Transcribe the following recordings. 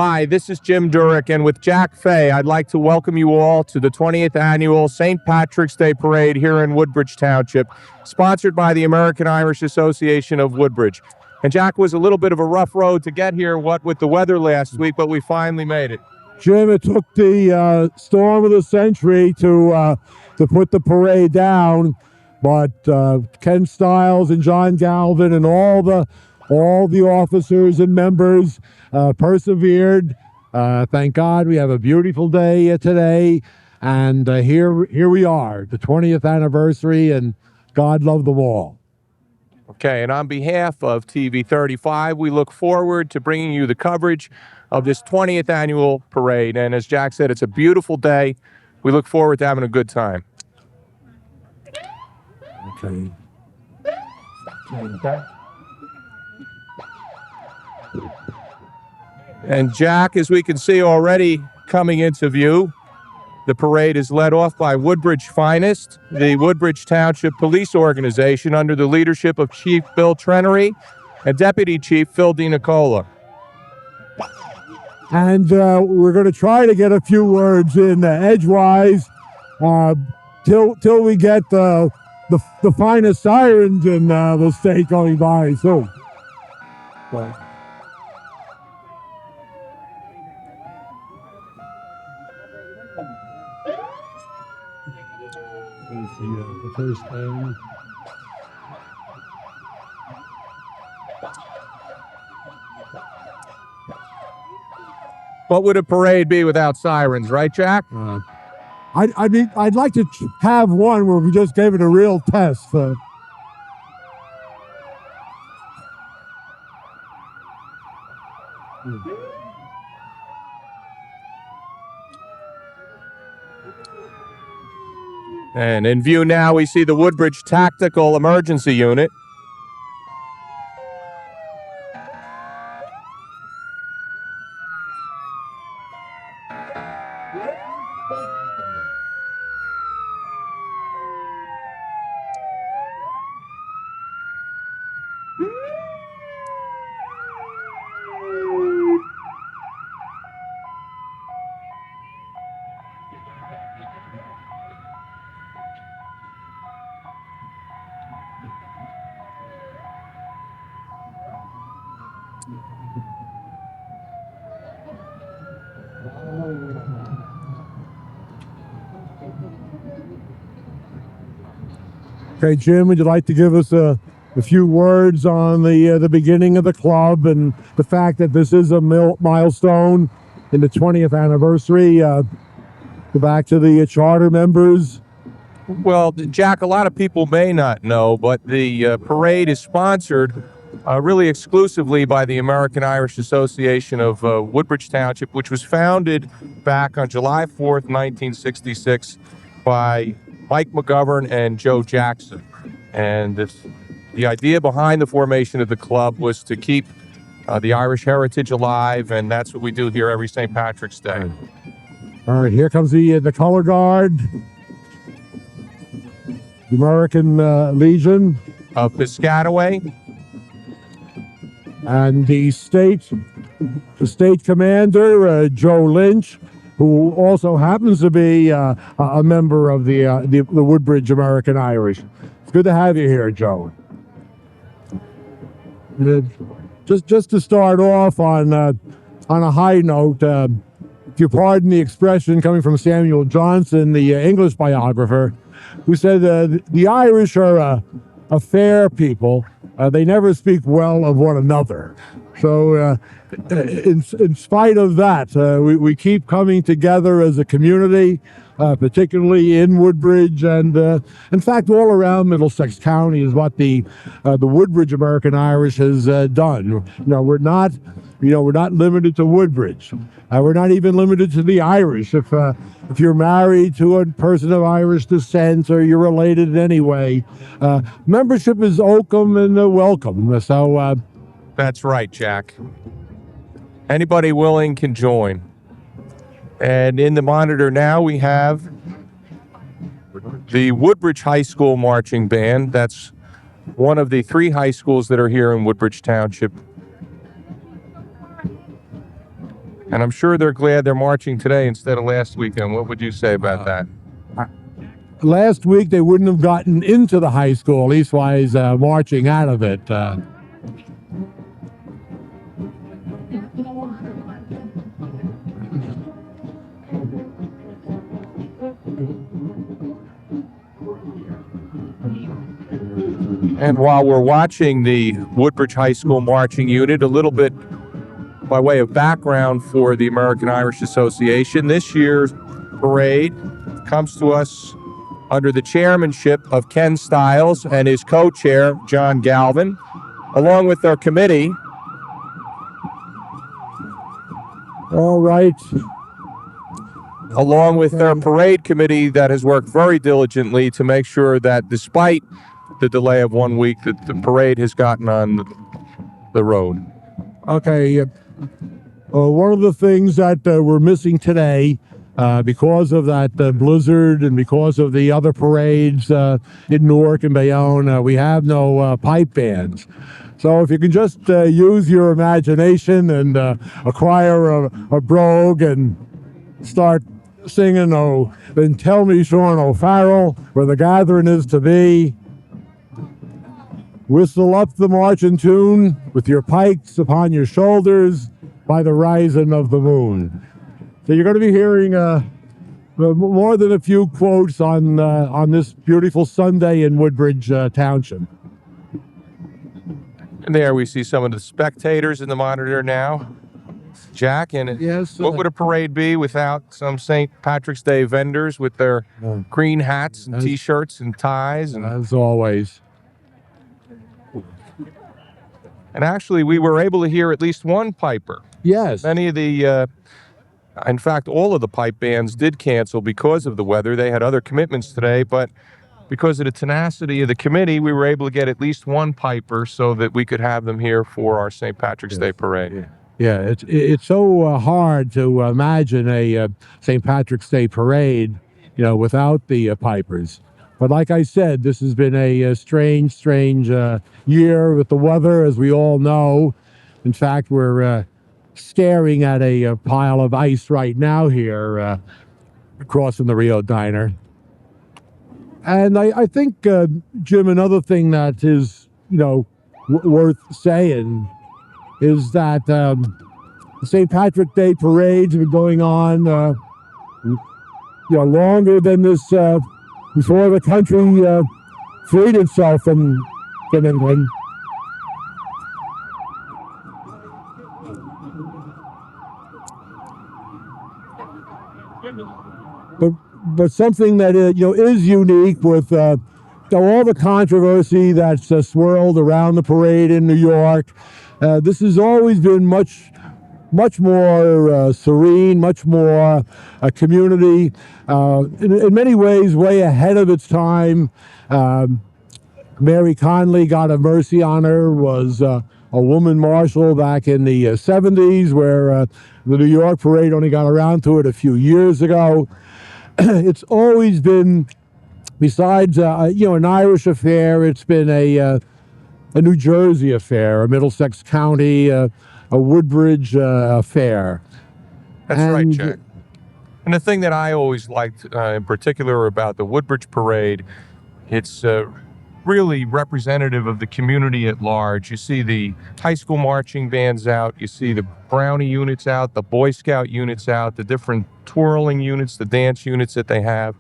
Hi, this is Jim Durick, and with Jack Fay, I'd like to welcome you all to the 20th Annual St. Patrick's Day Parade here in Woodbridge Township, sponsored by the American Irish Association of Woodbridge. And Jack, was a little bit of a rough road to get here, what with the weather last week, but we finally made it. Jim, it took the storm of the century to put the parade down, but Ken Stiles and John Galvin and all the officers and members persevered. Thank God we have a beautiful day today, and here we are, the 20th anniversary, and God love them all. Okay, and on behalf of TV 35, we look forward to bringing you the coverage of this 20th annual parade. And as Jack said, it's a beautiful day. We look forward to having a good time. Okay. And Jack, as we can see already coming into view, the parade is led off by Woodbridge Finest, the Woodbridge Township Police Organization, under the leadership of Chief Bill Trenery and Deputy Chief Phil DiNicola. And we're going to try to get a few words in edgewise till we get the finest sirens in the state going by soon. So. The first time. What would a parade be without sirens, right, Jack? I'd like to have one where we just gave it a real test. And in view now, we see the Woodbridge Tactical Emergency Unit. Okay, Jim, would you like to give us a few words on the beginning of the club and the fact that this is a milestone in the 20th anniversary? Go back to the charter members. Well, Jack, a lot of people may not know, but the parade is sponsored really exclusively by the American Irish Association of Woodbridge Township, which was founded back on July 4th, 1966 by Mike McGovern and Joe Jackson. And the idea behind the formation of the club was to keep the Irish heritage alive, and that's what we do here every St. Patrick's Day. All right, here comes the color guard, the American Legion of Piscataway, and the state commander, Joe Lynch, who also happens to be a member of the Woodbridge American Irish. It's good to have you here, Joe. Just to start off on a high note, if you pardon the expression coming from Samuel Johnson, the English biographer, who said the Irish are a fair people. They never speak well of one another. So in spite of that, we keep coming together as a community, particularly in Woodbridge, and in fact all around Middlesex County is what the Woodbridge American Irish has done. We're not limited to Woodbridge. We're not even limited to the Irish. If you're married to a person of Irish descent or you're related in any way, membership is oakum and welcome. So that's right, Jack. Anybody willing can join. And in the monitor now we have the Woodbridge High School Marching Band. That's one of the 3 high schools that are here in Woodbridge Township. And I'm sure they're glad they're marching today instead of last weekend. What would you say about that? Last week, they wouldn't have gotten into the high school, Eastwise marching out of it. And while we're watching the Woodbridge High School marching unit, a little bit by way of background for the American Irish Association, this year's parade comes to us under the chairmanship of Ken Stiles and his co-chair, John Galvin, along with their committee. All right. Along with their parade committee that has worked very diligently to make sure that despite the delay of 1 week, that the parade has gotten on the road. Okay. One of the things that we're missing today, because of that blizzard and because of the other parades in Newark and Bayonne, we have no pipe bands. So if you can just use your imagination and acquire a brogue and start singing, "Oh, then tell me, Sean O'Farrell, where the gathering is to be. Whistle up the marching tune with your pikes upon your shoulders by the rising of the moon." So you're going to be hearing more than a few quotes on this beautiful Sunday in Woodbridge Township. And there we see some of the spectators in the monitor now. Jack, and Yes. what would a parade be without some St. Patrick's Day vendors with their green hats and T-shirts and ties? And As always. actually, we were able to hear at least one piper. Yes. Many of the, in fact, all of the pipe bands did cancel because of the weather. They had other commitments today, but because of the tenacity of the committee, we were able to get at least one piper so that we could have them here for our St. Patrick's Day parade. Yeah, it's so hard to imagine a St. Patrick's Day parade, without the pipers. But like I said, this has been a strange year with the weather, as we all know. In fact, we're staring at a pile of ice right now here across from the Rio Diner. And I think, Jim, another thing that is, worth saying is that the St. Patrick's Day parades have been going on, longer than this, before the country freed itself from England. But something that is unique with all the controversy that's swirled around the parade in New York. This has always been much more serene, much more a community, in many ways way ahead of its time. Mary Conley, God have mercy on her, was a woman marshal back in the 70s, where the New York parade only got around to it a few years ago. It's always been, besides an Irish affair, it's been a New Jersey affair, a Middlesex County, a Woodbridge affair. That's right, Jack. And the thing that I always liked in particular about the Woodbridge Parade, it's really representative of the community at large. You see the high school marching bands out, you see the Brownie units out, the Boy Scout units out, the different twirling units, the dance units that they have,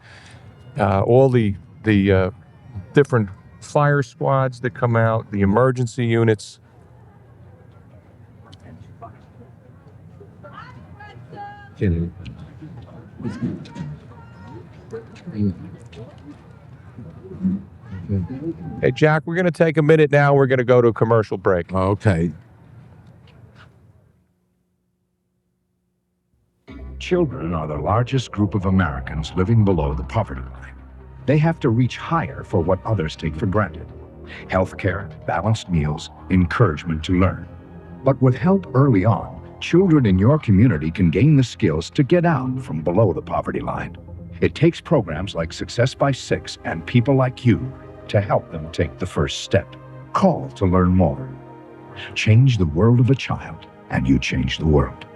all the different fire squads that come out, the emergency units. Hey, Jack, we're going to take a minute now. We're going to go to a commercial break. Okay. Children are the largest group of Americans living below the poverty line. They have to reach higher for what others take for granted: healthcare, balanced meals, encouragement to learn. But with help early on, children in your community can gain the skills to get out from below the poverty line. It takes programs like Success by Six and people like you to help them take the first step. Call to learn more. Change the world of a child, and you change the world.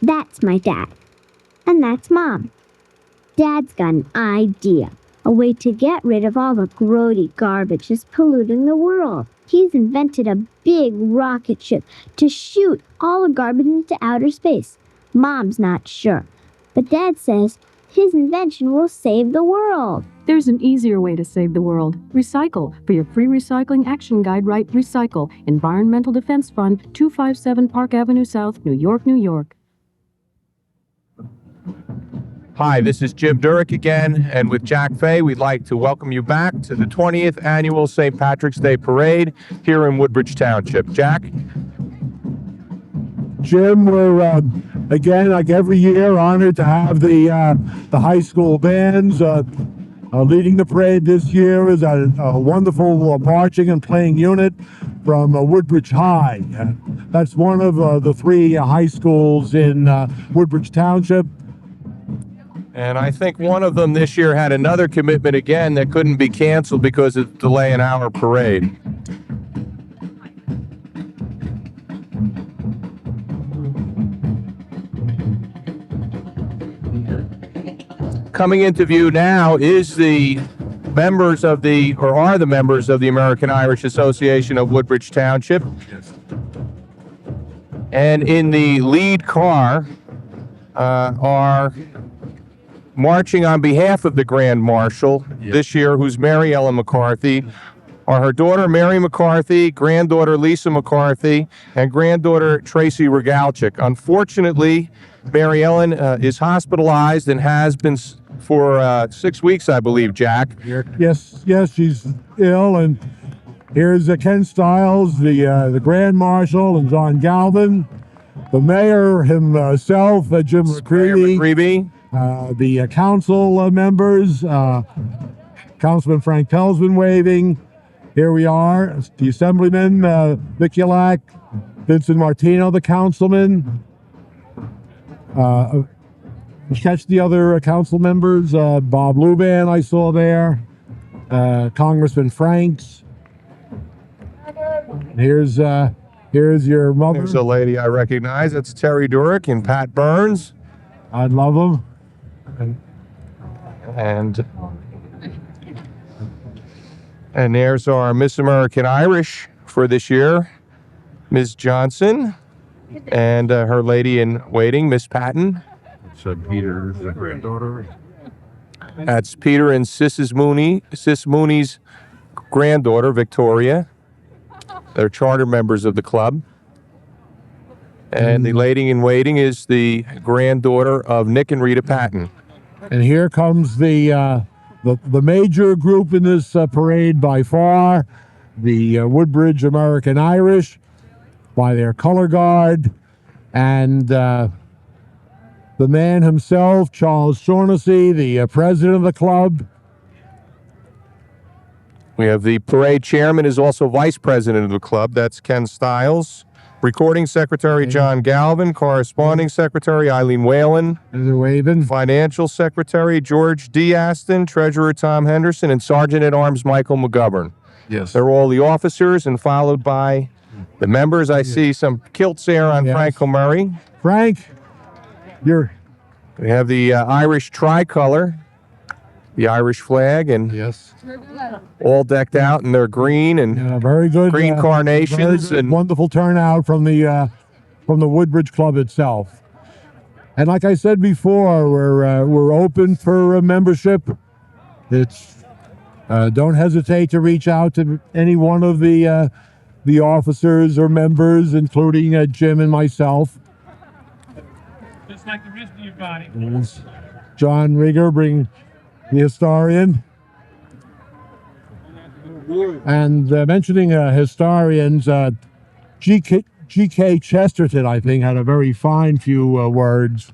That's my dad. And that's Mom. Dad's got an idea. A way to get rid of all the grody garbage that's polluting the world. He's invented a big rocket ship to shoot all the garbage into outer space. Mom's not sure, but Dad says his invention will save the world. There's an easier way to save the world. Recycle. For your free recycling action guide, write Recycle. Environmental Defense Fund, 257 Park Avenue South, New York, New York. Hi, this is Jim Durick again, and with Jack Fay, we'd like to welcome you back to the 20th Annual St. Patrick's Day Parade here in Woodbridge Township. Jack? Jim, we're again, like every year, honored to have the high school bands leading the parade. This year is a wonderful marching and playing unit from Woodbridge High. That's one of the three high schools in Woodbridge Township. And I think one of them this year had another commitment again that couldn't be canceled because of delay in our parade. Coming into view now is the members of the, or are the members of the American Irish Association of Woodbridge Township. And in the lead car are marching on behalf of the Grand Marshal this year, who's Mary Ellen McCarthy, are her daughter Mary McCarthy, granddaughter Lisa McCarthy, and granddaughter Tracy Regalchik. Unfortunately, Mary Ellen is hospitalized and has been for 6 weeks, I believe, Jack. Yes, she's ill, and here's Ken Stiles, the Grand Marshal, and John Galvin, the mayor himself, Jim McCreevy, the council members, Councilman Frank Pell's been waving. Here we are, the assemblyman, Vicky Lack, Vincent Martino, the councilman. Catch the other council members, Bob Luban I saw there, Congressman Franks. Here's your mother. There's a lady I recognize. That's Terry Durick and Pat Burns. I love them. And there's our Miss American Irish for this year, Ms. Johnson, and her lady in waiting, Miss Patton. So Peter's granddaughter. That's Peter and Sis Mooney's granddaughter, Victoria. They're charter members of the club. And the lady in waiting is the granddaughter of Nick and Rita Patton. And here comes the major group in this parade by far, the Woodbridge American Irish, by their color guard, and the man himself, Charles Shaughnessy, the president of the club. We have the parade chairman is also vice president of the club. That's Ken Stiles. Recording secretary John Galvin. Corresponding secretary Eileen Whalen. They're waving. Financial secretary George D. Aston. Treasurer Tom Henderson. And Sergeant at Arms Michael McGovern. Yes. They're all the officers, and followed by the members. I see some kilts there on Frank O'Murray. Frank, We have the Irish tricolor, the Irish flag, and all decked out in their green and very good green carnations, very good, and wonderful turnout from the Woodbridge Club itself. And like I said before, we're open for membership. It's don't hesitate to reach out to any one of the officers or members, including Jim and myself. Just like the rest of your body. John Rigger, bring the historian. And mentioning historians, G.K. Chesterton, I think, had a very fine few words.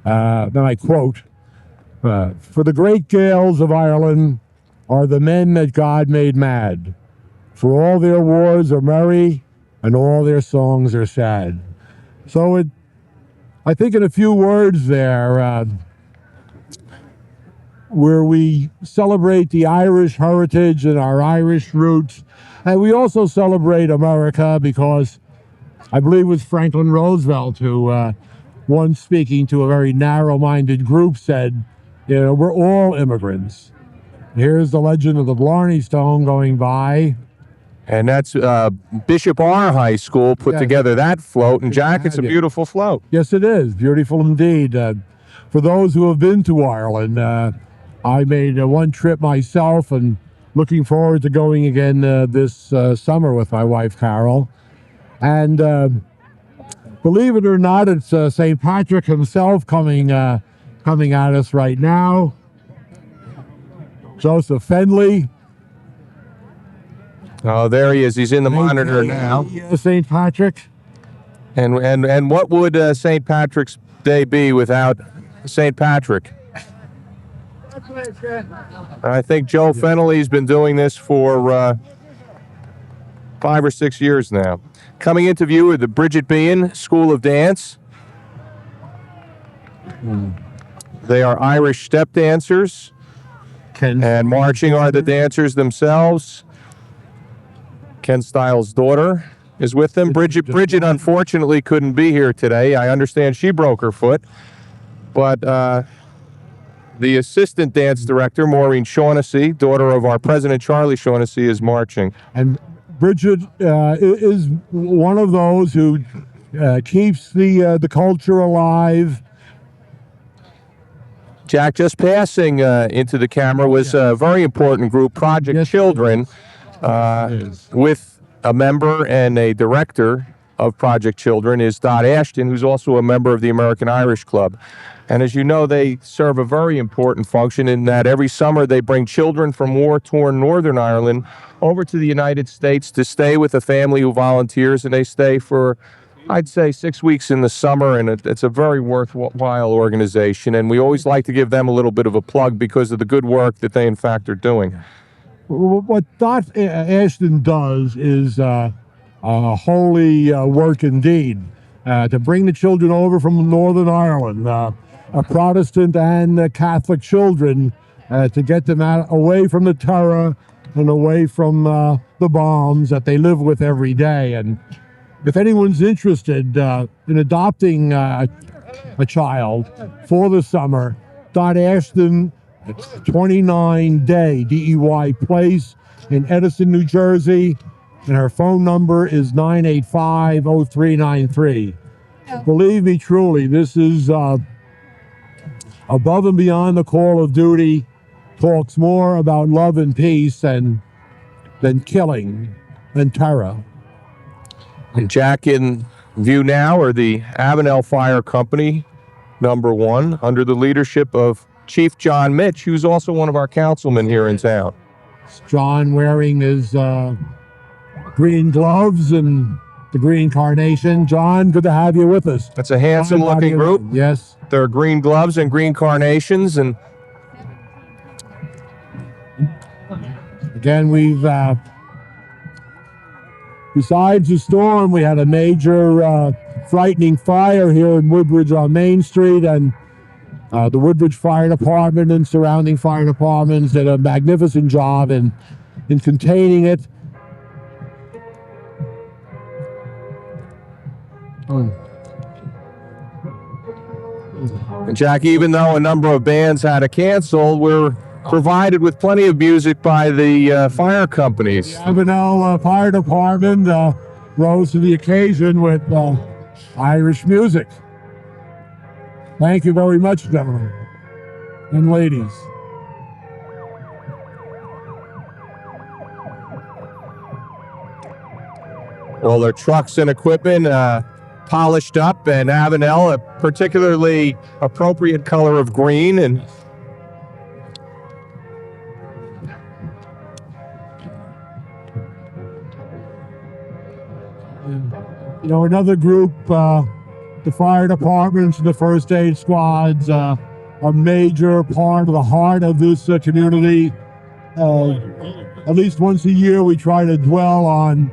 Then I quote, "For the great Gaels of Ireland are the men that God made mad. For all their wars are merry, and all their songs are sad." So I think in a few words there, where we celebrate the Irish heritage and our Irish roots, and we also celebrate America, because I believe it was Franklin Roosevelt who once speaking to a very narrow-minded group, said, you know, we're all immigrants. Here's the legend of the Blarney Stone going by. And that's Bishop R. High School put Yeah. together that float. And Jack, it's a beautiful float. Yes, it is. Beautiful indeed. For those who have been to Ireland, I made one trip myself and looking forward to going again this summer with my wife, Carol. And believe it or not, it's St. Patrick himself coming at us right now. Joseph Fenley. Oh, there he is. He's in the monitor now. St. Patrick. And what would St. Patrick's Day be without St. Patrick? I think Joe Fennelly's been doing this for 5 or 6 years now. Coming into view are the Bridget Bean School of Dance. They are Irish step dancers, and marching are the dancers themselves. Ken Stiles' daughter is with them. Bridget unfortunately couldn't be here today. I understand she broke her foot, but the assistant dance director, Maureen Shaughnessy, daughter of our president, Charlie Shaughnessy, is marching. And Bridget is one of those who keeps the culture alive. Jack, just passing into the camera was a very important group, Project Children, with a member and a director of Project Children is Dot Ashton, who's also a member of the American Irish Club. And as you know, they serve a very important function in that every summer they bring children from war-torn Northern Ireland over to the United States to stay with a family who volunteers, and they stay for, I'd say, 6 weeks in the summer, and it's a very worthwhile organization, and we always like to give them a little bit of a plug because of the good work that they, in fact, are doing. What Dot Ashton does is holy work indeed, to bring the children over from Northern Ireland, Protestant and Catholic children, to get them away from the terror and away from the bombs that they live with every day. And if anyone's interested in adopting a child for the summer, Dot Ashton, 29 Day, DEY Place in Edison, New Jersey, and her phone number is 985-0393. Believe me, truly, this is above and beyond the call of duty, talks more about love and peace than killing and terror. And Jack, in view now are the Avenel Fire Company, #1, under the leadership of Chief John Mitch, who's also one of our councilmen here in town. John wearing his green gloves and the green carnation. John, good to have you with us. That's a handsome-looking group. Yes. There are green gloves and green carnations, and again, we've besides the storm, we had a major frightening fire here in Woodbridge on Main Street, and the Woodbridge Fire Department and surrounding fire departments did a magnificent job in containing it. And Jack, even though a number of bands had to cancel, we're provided with plenty of music by the fire companies. The Avenel Fire Department rose to the occasion with Irish music. Thank you very much, gentlemen and ladies. All their trucks and equipment polished up, and Avenel, a particularly appropriate color of green. And you know, another group, the fire departments and the first aid squads, a major part of the heart of this community. At least once a year, we try to dwell on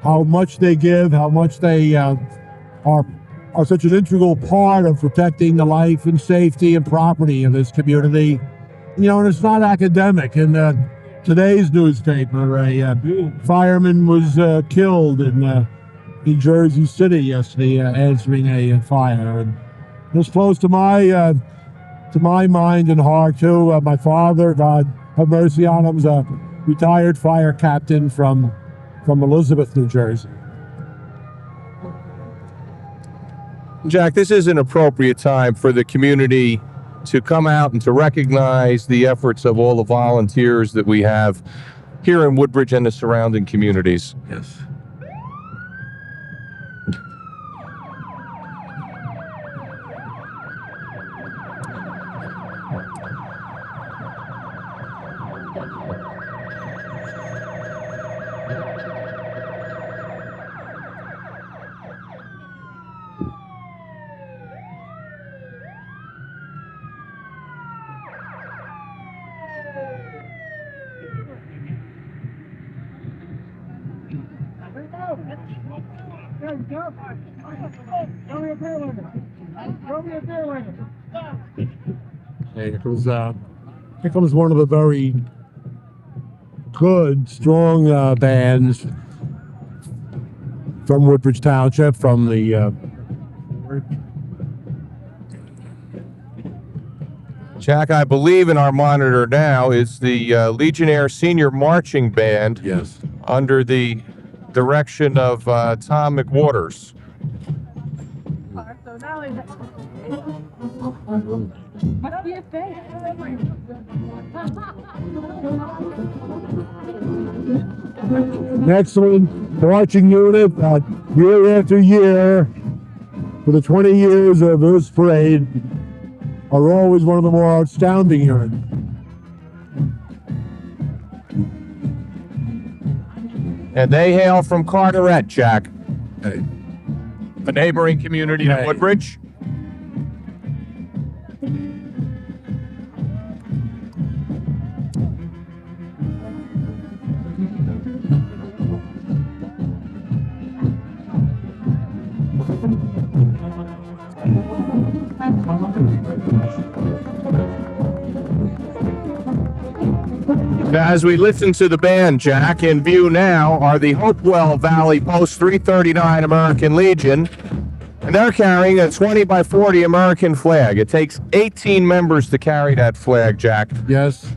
how much they give, how much they are such an integral part of protecting the life and safety and property of this community. You know, and it's not academic. In today's newspaper, a fireman was killed in in Jersey City yesterday, answering a fire. And it was close to my mind and heart too. My father, God have mercy on him, was a retired fire captain from Elizabeth, New Jersey. Jack, this is an appropriate time for the community to come out and to recognize the efforts of all the volunteers that we have here in Woodbridge and the surrounding communities. Yes. Here comes one of the very good, strong bands from Woodbridge Township, from the Jack, I believe in our monitor now is the Legionnaire Senior Marching Band. Yes. Under the direction of Tom McWaters. An excellent marching unit, year after year, for the 20 years of this parade, are always one of the more outstanding units. And they hail from Carteret, Jack. A neighboring community to Woodbridge. Now, as we listen to the band, Jack, in view now are the Hopewell Valley Post 339 American Legion, and they're carrying a 20 by 40 American flag. It takes 18 members to carry that flag, Jack. Yes.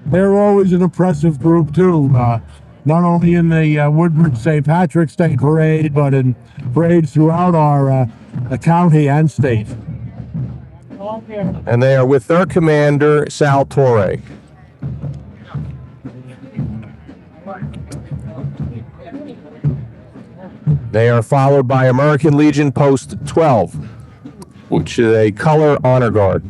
They're always an impressive group, too. Not only in the Woodbridge St. Patrick's Day Parade, but in parades throughout our county and state. And they are with their commander, Sal Torre. They are followed by American Legion Post 12, which is a color honor guard.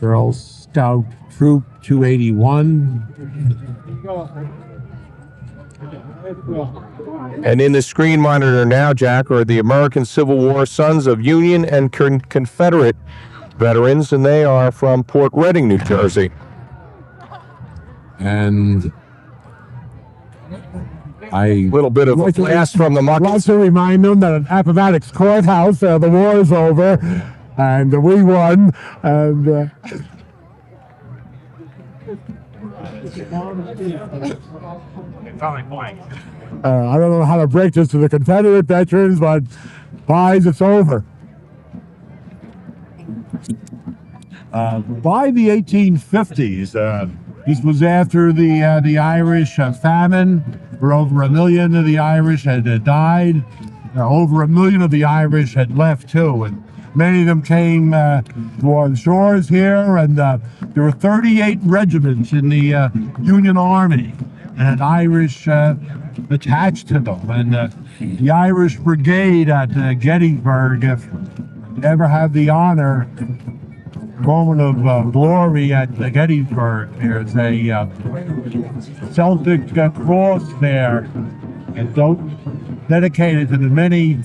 Girl Scout Troop 281. And in the screen monitor now, Jack, are the American Civil War Sons of Union and Confederate veterans, and they are from Port Reading, New Jersey. And a little bit of a blast from the I'd like to remind them that at Appomattox Courthouse, the war is over, and we won. And I don't know how to break this to the Confederate veterans, but guys, it's over. By the 1850s, this was after the Irish famine, where over 1 million of the Irish had died. Over 1 million of the Irish had left too, and many of them came to our shores here, and there were 38 regiments in the Union Army, and Irish attached to them. And the Irish Brigade at Gettysburg, if you ever have the honor, moment of glory at Gettysburg, there's a Celtic cross there, and dedicated to the many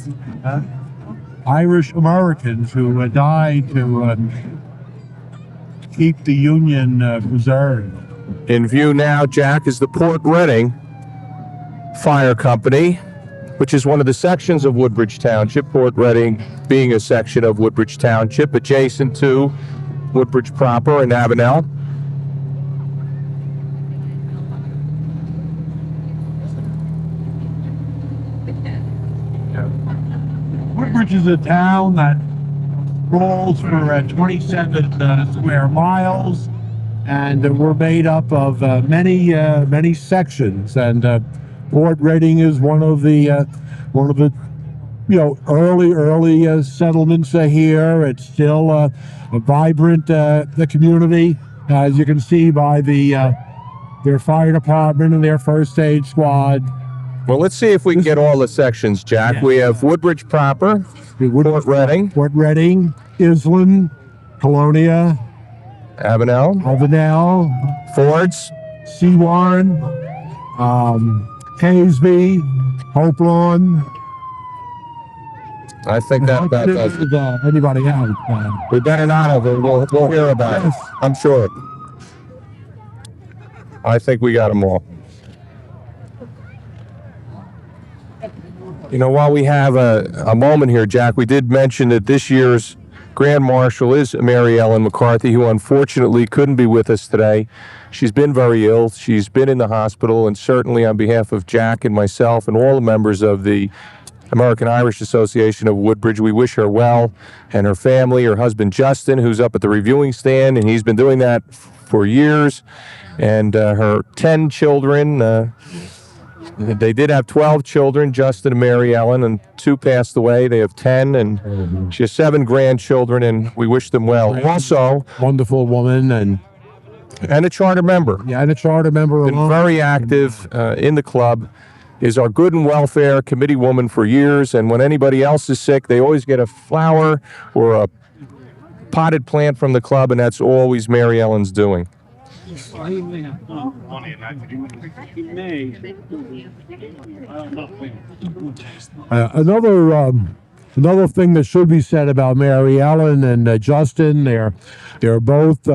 Irish Americans who died to keep the Union preserved. In view now, Jack, is the Port Reading Fire Company, which is one of the sections of Woodbridge Township, Port Reading being a section of Woodbridge Township, adjacent to Woodbridge proper and Avenel. Woodbridge is a town that rolls for 27 square miles, and we're made up of many sections. And Port Reading is one of the early settlements here. It's still a vibrant the community, as you can see by their fire department and their first aid squad. Well, let's see if we can get all the sections, Jack. We have Woodbridge proper, Port Reading, Island, Colonia, Avenel, Fords, Seawarren, Haysby, Hope Lawn. I think that about does it. Anybody else? We better not have it. We'll hear about it. I'm sure. I think we got them all. You know, while we have a moment here, Jack, we did mention that this year's Grand Marshal is Mary Ellen McCarthy, who unfortunately couldn't be with us today. She's been very ill. She's been in the hospital, and certainly on behalf of Jack and myself and all the members of the American Irish Association of Woodbridge, we wish her well, and her family, her husband Justin, who's up at the reviewing stand, and he's been doing that for years, and her 10 children. They did have 12 children, Justin and Mary Ellen, and 2 passed away. They have 10, and she has 7 grandchildren, and we wish them well. Also, Wonderful woman, and a charter member. yeah, and a charter member. Been very active in the club. Is our good and welfare committee woman for years, and when anybody else is sick, they always get a flower or a potted plant from the club, and that's always Mary Ellen's doing. Another thing that should be said about Mary Ellen and Justin, they're both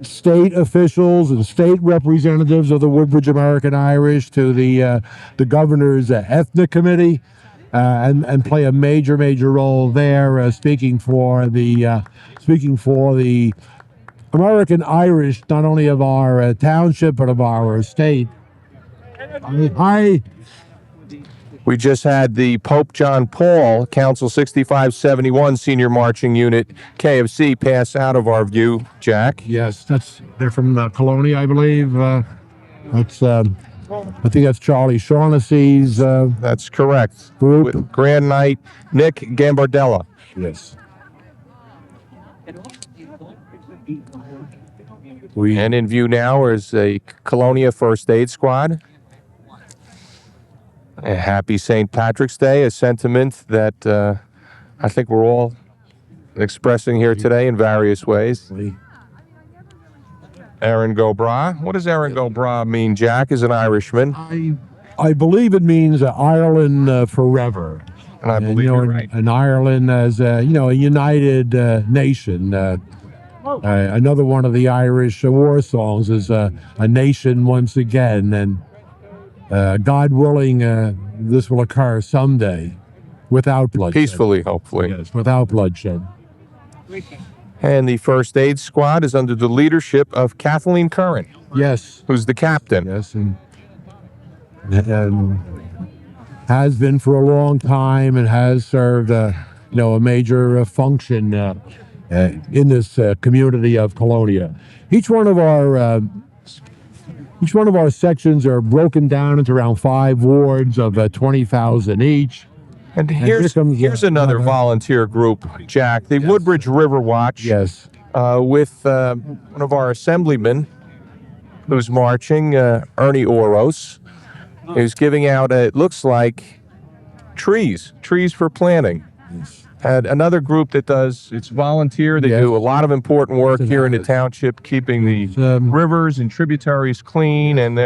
state officials and state representatives of the Woodbridge American Irish to the governor's ethnic committee, and play a major role there, speaking for the American Irish, not only of our township but of our state. We just had the Pope John Paul Council 6571 Senior Marching Unit KFC pass out of our view, Jack. Yes, they're from the Colonia, I believe. That's I think that's Charlie Shaughnessy's That's correct. group. With Grand Knight Nick Gambardella. Yes. And in view now is a Colonia First Aid Squad. A happy St. Patrick's Day, a sentiment that I think we're all expressing here today in various ways. Aaron Gobra. What does Aaron Gobra mean, Jack, as an Irishman? I believe it means Ireland forever. And I believe you're right. And Ireland as a united nation. Another one of the Irish war songs is a nation once again, and God willing, this will occur someday without bloodshed. Peacefully, hopefully. Yes, without bloodshed. And the First Aid Squad is under the leadership of Kathleen Curran, Yes, who's the captain. yes, and has been for a long time, and has served a major function in this community of Colonia. Each one of our sections are broken down into around 5 wards of 20,000 each. And here's another volunteer group, Jack, the Woodbridge River Watch. Yes. With one of our assemblymen who's marching, Ernie Oros, who's giving out, it looks like, trees for planting. And another group that it's volunteer. They do a lot of important work here in the township, keeping the rivers and tributaries clean, and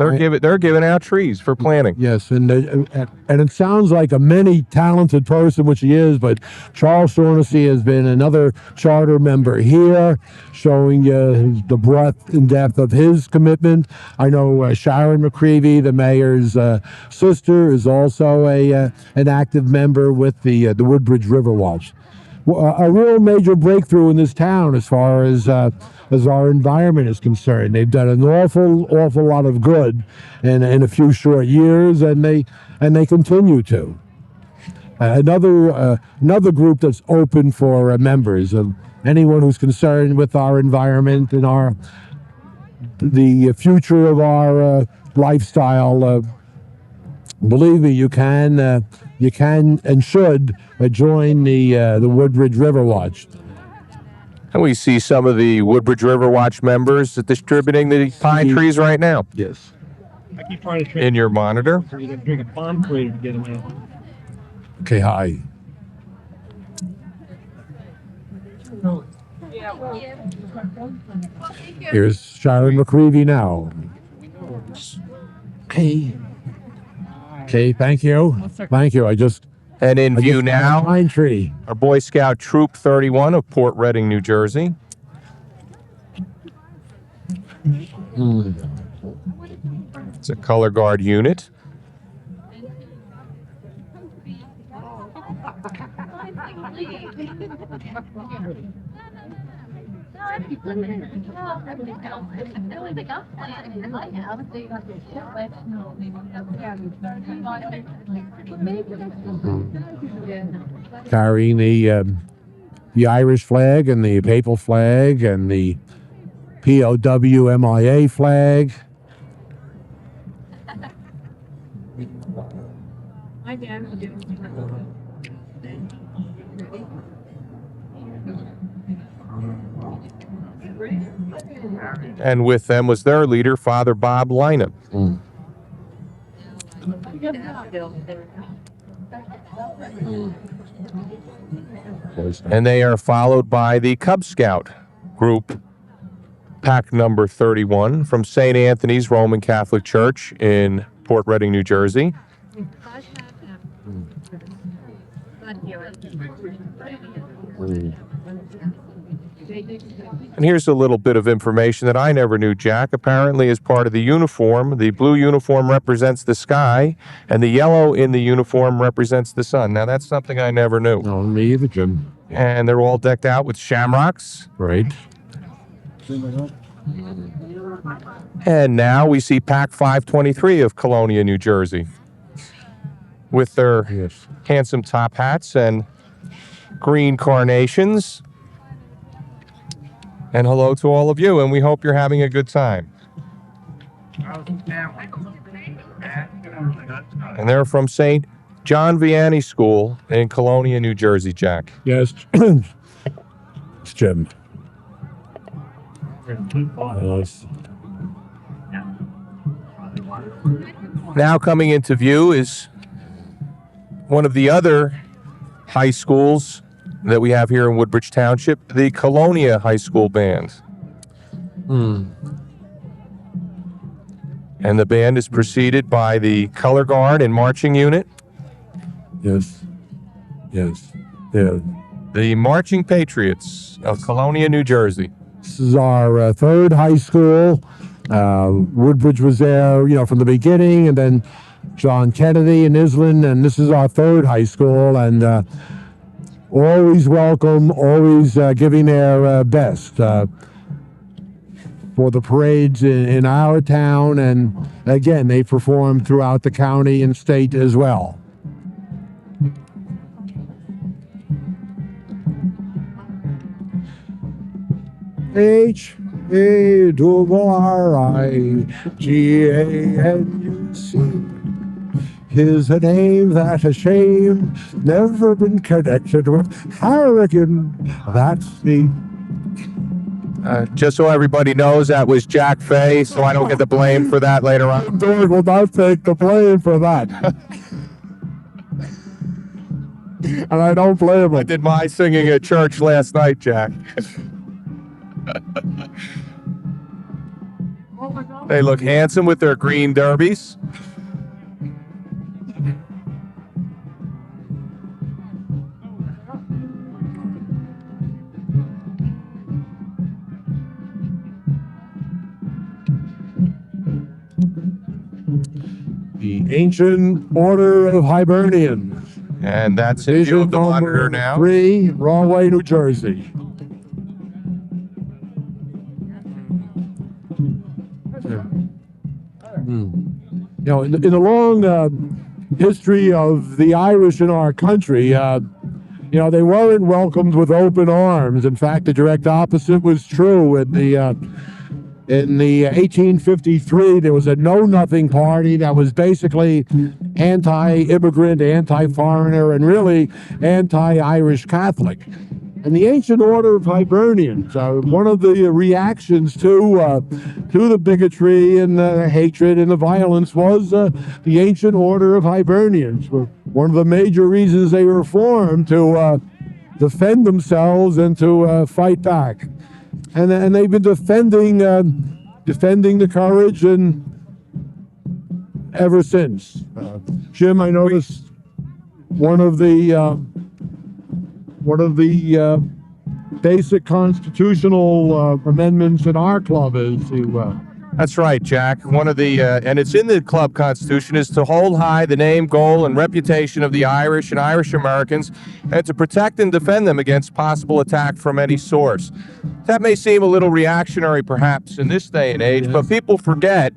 They're giving out trees for planting. Yes, and it sounds like a many talented person, which he is. But Charles Shaughnessy has been another charter member here, showing the breadth and depth of his commitment. I know Sharon McCreevy, the mayor's sister, is also an active member with the Woodbridge River Watch. A real major breakthrough in this town as far as our environment is concerned. They've done an awful lot of good in a few short years, and they continue to. Another group that's open for members of anyone who's concerned with our environment and the future of our lifestyle. Believe me, you can and should join the Woodbridge River Watch. And we see some of the Woodbridge River Watch members distributing the pine trees right now Yes. I keep trying to train in your monitor. you to drink a bomb crater to get him out. Okay, hi. Here's Sharon McCreevy now. Hey. Okay, thank you. Thank you. And in view now, Pine tree. our Boy Scout Troop 31 of Port Reading, New Jersey. It's a color guard unit. Carrying the Irish flag and the papal flag and the POW MIA flag. And with them was their leader, Father Bob Lineup. And they are followed by the Cub Scout group, pack number 31 from St. Anthony's Roman Catholic Church in Port Reading, New Jersey. And here's a little bit of information that I never knew, Jack. Apparently, as part of the uniform, the blue uniform represents the sky, and the yellow in the uniform represents the sun. Now, that's something I never knew. No, me either, Jim. And they're all decked out with shamrocks. Right. And now we see Pack 523 of Colonia, New Jersey, with their Yes. handsome top hats and green carnations. And hello to all of you, and we hope you're having a good time. And they're from St. John Vianney School in Colonia, New Jersey, Jack. Yes. It's Jim. Yes. Now coming into view is one of the other high schools that we have here in Woodbridge Township, the Colonia High School Band. And the band is preceded by the color guard and marching unit, Yes. Yes. Yeah. the Marching Patriots of Colonia, New Jersey. This is our third high school. Woodbridge was there, from the beginning, and then John Kennedy and Island, and this is our third high school, and always welcome, always giving their best for the parades in our town, and again, they perform throughout the county and state as well. H-A-R-I-G-A-N-U-C is a name that has shame never been connected with Harrigan. That's me. Just so everybody knows, that was Jack Fay, so I don't get the blame for that later on. Doug will not take the blame for that. And I don't blame I him. did my singing at church last night, Jack. They look handsome with their green derbies. The Ancient Order of Hibernians. And that's in view of the monitor now. 3, Rahway, New Jersey. You know, in the long history of the Irish in our country, you know, they weren't welcomed with open arms. In fact, the direct opposite was true. In the 1853, there was a Know-Nothing Party that was basically anti-immigrant, anti-foreigner, and really anti-Irish Catholic. And the Ancient Order of Hibernians, one of the reactions to the bigotry and the hatred and the violence was the Ancient Order of Hibernians. One of the major reasons they were formed to defend themselves and to fight back. And they've been defending the courage and ever since. Jim, I noticed one of the basic constitutional amendments in our club is to. That's right, Jack. One of the, and it's in the club constitution, is to hold high the name, goal, and reputation of the Irish and Irish Americans, and to protect and defend them against possible attack from any source. That may seem a little reactionary, perhaps, in this day and age, but people forget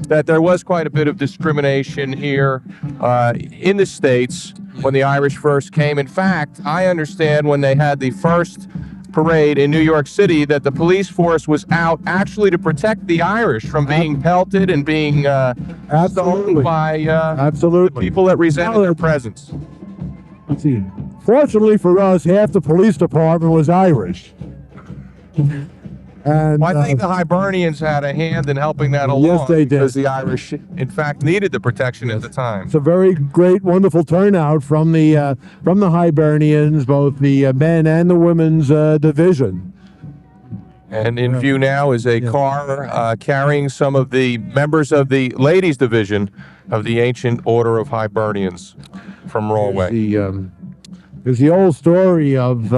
that there was quite a bit of discrimination here in the States when the Irish first came. In fact, I understand when they had the first parade in New York City that the police force was out actually to protect the Irish from being pelted and being stoned by Absolutely. people that resented their presence. Let's see. Fortunately for us, half the police department was Irish. And Well, I think the Hibernians had a hand in helping that along. Yes, they did. Because the Irish, in fact, needed the protection at the time. it's a very great, wonderful turnout from the Hibernians, both the men and the women's division. And in view now is a car carrying some of the members of the ladies' division of the Ancient Order of Hibernians from Galway. There's the old story of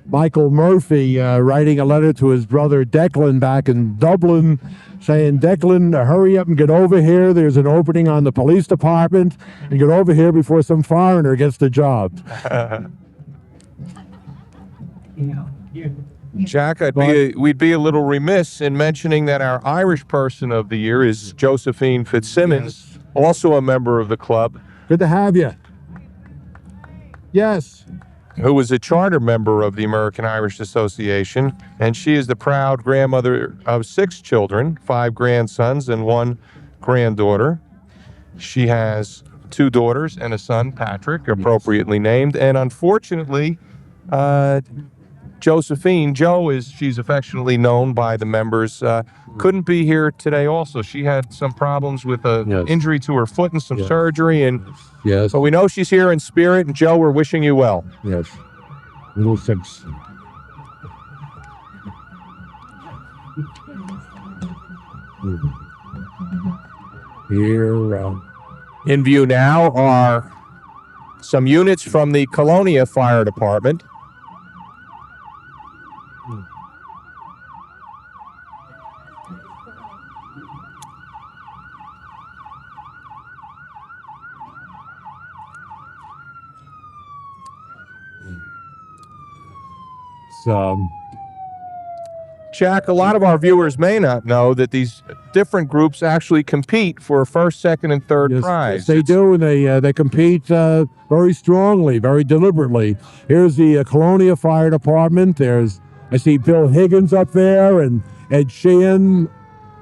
Michael Murphy writing a letter to his brother Declan back in Dublin, saying, Declan, hurry up and get over here. There's an opening on the police department, and get over here before some foreigner gets the job. Jack, we'd be a little remiss in mentioning that our Irish person of the year is Josephine Fitzsimmons, also a member of the club. Good to have you. Yes. Who was a charter member of the American Irish Association, and she is the proud grandmother of 6 children, 5 grandsons and 1 granddaughter. She has 2 daughters and a son, Patrick, appropriately named, and unfortunately, Josephine, she's affectionately known by the members, couldn't be here today also. She had some problems with an injury to her foot and some surgery, and but we know she's here in spirit, and Joe, we're wishing you well. Yes. Little 6. Here. In view now are some units from the Colonia Fire Department. Jack, a lot of our viewers may not know that these different groups actually compete for first, second, and third prize. Yes, they do, and they compete very strongly, very deliberately. Here's the Colonia Fire Department. I see Bill Higgins up there and Ed Sheehan,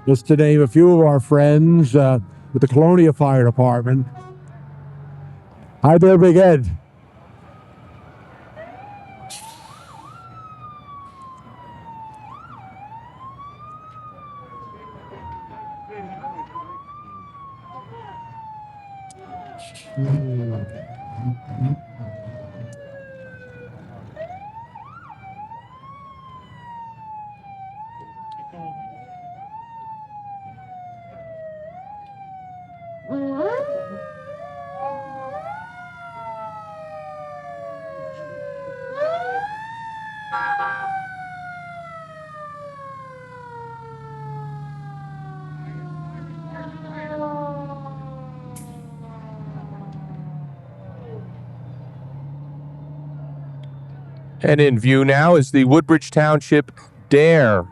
just to name a few of our friends with the Colonia Fire Department. Hi there, Big Ed. And in view now is the Woodbridge Township DARE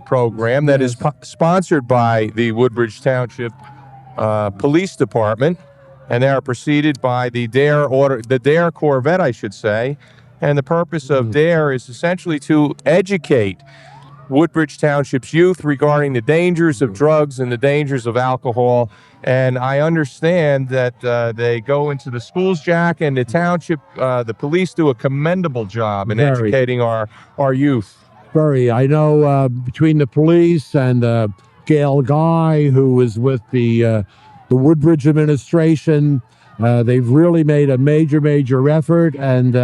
program that is sponsored by the Woodbridge Township Police Department, and they are preceded by the DARE Corvette, I should say. And the purpose of DARE is essentially to educate Woodbridge Township's youth regarding the dangers of drugs and the dangers of alcohol. And I understand that they go into the schools, Jack, and the township, the police do a commendable job in educating our youth. Very. I know between the police and Gail Guy, who is with the Woodbridge administration, they've really made a major effort, and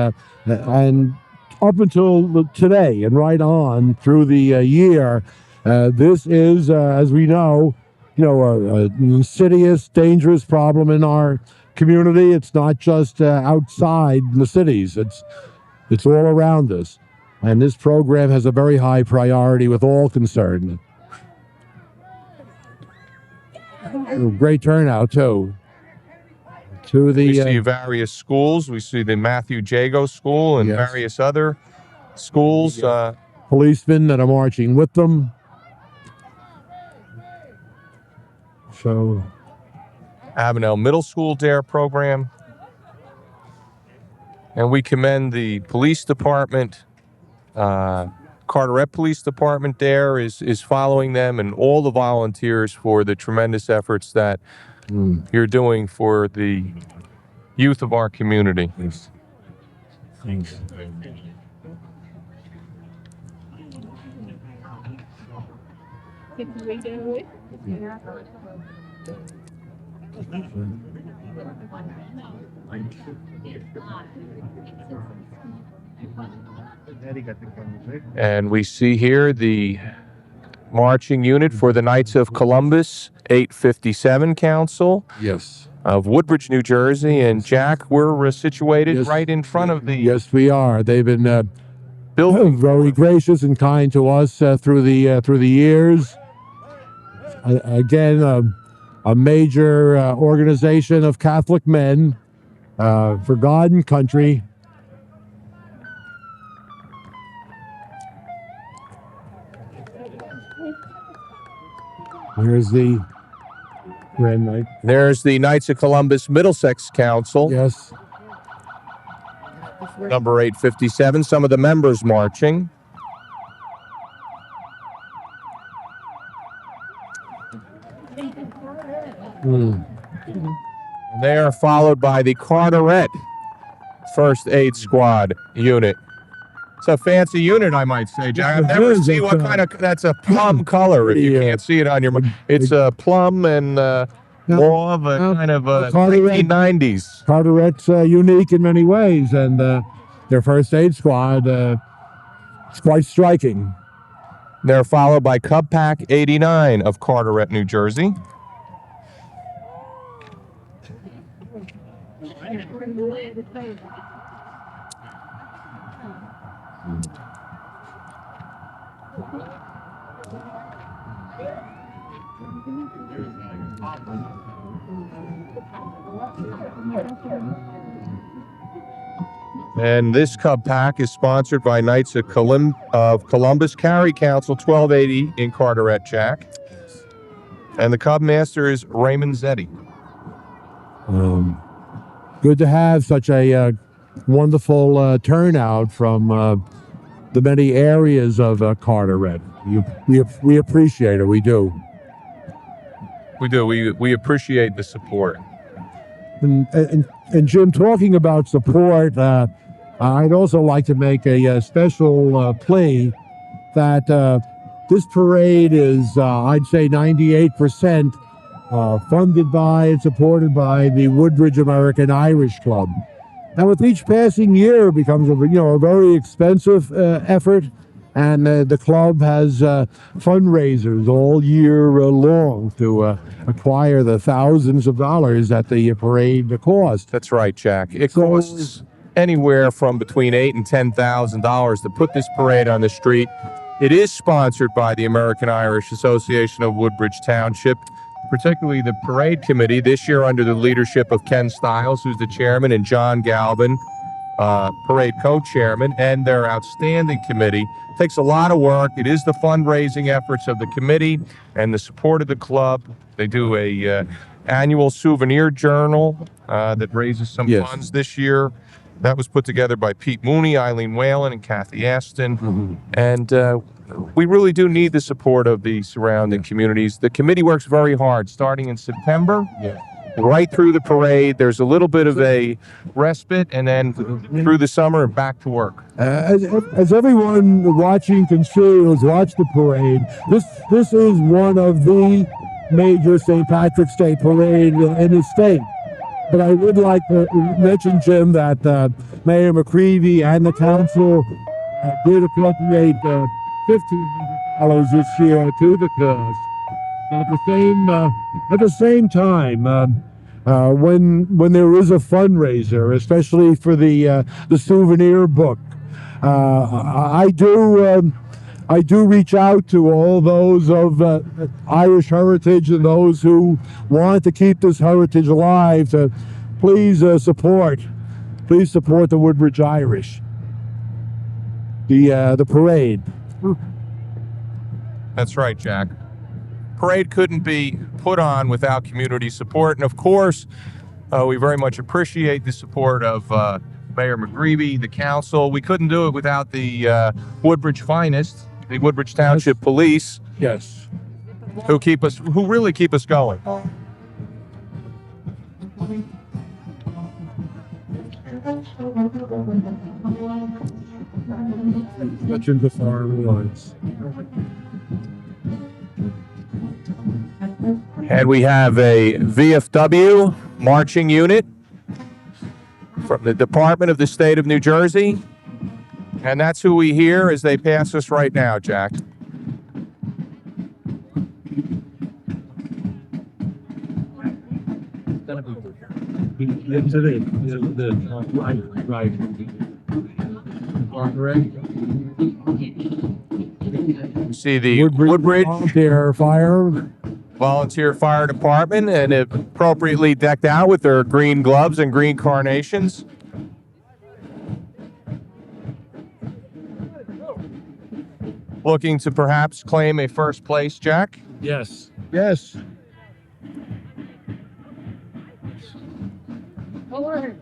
up until today and right on through the year, this is, as we know, an insidious, dangerous problem in our community. It's not just outside the cities; it's all around us. And this program has a very high priority with all concerned. Great turnout, too. We see various schools. We see the Matthew Jago School and various other schools. Policemen that are marching with them. So, Avenel Middle School DARE program. And we commend the police department. Carteret Police Department DARE is following them, and all the volunteers for the tremendous efforts that you're doing for the youth of our community. Thanks. And we see here the marching unit for the Knights of Columbus 857 Council of Woodbridge, New Jersey. And Jack, we're situated right in front of the... Yes, we are. They've been very gracious and kind to us through the years. Again, a major organization of Catholic men for God and country. Here's the Grand Knight. There's the Knights of Columbus Middlesex Council. Yes. Number 857. Some of the members marching. They are followed by the Carteret First Aid Squad unit. It's a fancy unit, I might say, Jack. I've never seen what kind of... That's a plum color, if you can't see it on your... It's a plum and mauve, kind of 1990s. Carteret's unique in many ways, and their First Aid Squad is quite striking. They're followed by Cub Pack 89 of Carteret, New Jersey. And this Cub Pack is sponsored by Knights of Columbus Carry Council 1280 in Carteret, Jack. And the Cub Master is Raymond Zetti. Good to have such a wonderful turnout from the many areas of Carteret. We appreciate it. We do. We do. We appreciate the support. And Jim, talking about support, I'd also like to make a special plea that this parade is, I'd say, 98% funded by and supported by the Woodbridge American Irish Club. And with each passing year, it becomes a very expensive effort. And the club has fundraisers all year long to acquire the thousands of dollars that the parade costs. That's right, Jack. It costs anywhere from between $8,000 and $10,000 to put this parade on the street. It is sponsored by the American Irish Association of Woodbridge Township, particularly the parade committee, this year under the leadership of Ken Stiles, who's the chairman, and John Galvin, parade co-chairman, and their outstanding committee. It takes a lot of work. It is the fundraising efforts of the committee and the support of the club. They do a annual souvenir journal that raises some Yes. funds this year. That was put together by Pete Mooney, Eileen Whalen, and Kathy Aston. And we really do need the support of the surrounding communities. The committee works very hard, starting in September, right through the parade. There's a little bit of a respite, and then through the summer and back to work. As everyone watching can see, who's watched the parade, this is one of the major St. Patrick's Day parade in the state. But I would like to mention, Jim, that Mayor McCreevy and the council did appropriate $1,500 this year to the cause. At the same time, when there is a fundraiser, especially for the souvenir book, I do reach out to all those of Irish heritage and those who want to keep this heritage alive to please support the Woodbridge Irish. The parade. That's right, Jack. Parade couldn't be put on without community support, and of course, we very much appreciate the support of Mayor McGreevy, the council. We couldn't do it without the Woodbridge finest, the Woodbridge Township Police, Yes. who really keep us going. Mentioned the farm lines. And we have a VFW marching unit from the Department of the State of New Jersey. And that's who we hear as they pass us right now, Jack. You see the Woodbridge Volunteer Fire Department, and appropriately decked out with their green gloves and green carnations. Looking to perhaps claim a first place, Jack? Yes. Yes. I